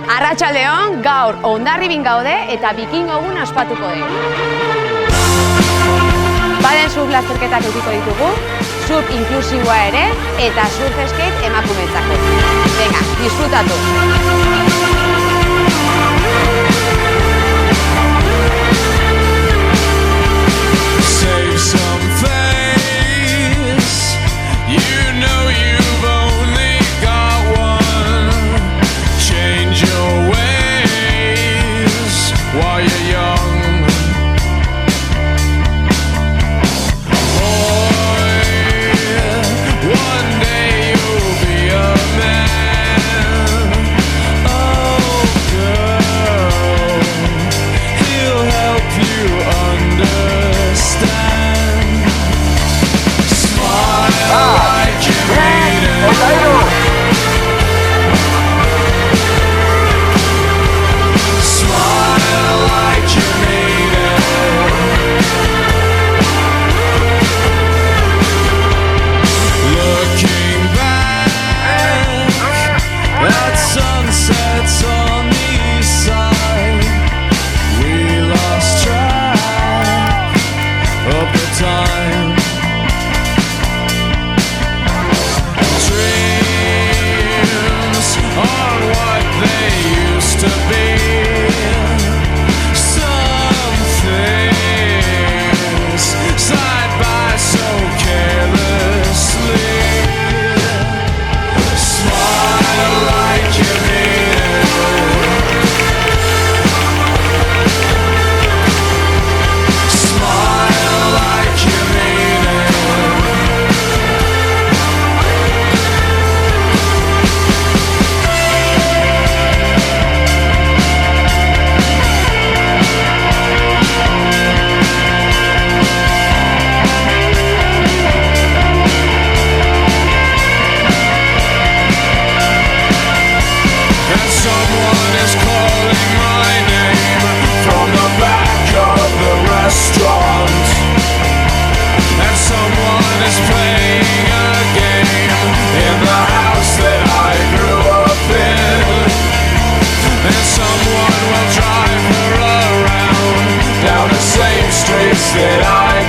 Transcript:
Arratsaldeon, gaur Hondarribin gaude eta bikingo egun ospatuko dugu. Baden surf lasterketak edukiko ditugu, surf inklusiboa ere eta surf skate emakumetzako. Venga, disfrutatu! Save some face. You know you've only got one. Change your ways while you're young. Boy, one day you'll be a man. Oh, girl, he'll help you understand. Smile like you mean it. Smile like you mean it. Looking back at sunsets on the east side, we lost track of the time. Dreams are what they used to be. Some things slide by so carelessly. Smile like you mean it. Smile like you mean it. And someone is calling my name from the back of the restaurant. And someone is playing a game in the house that I grew up in. And someone will drive her around down the same streets that I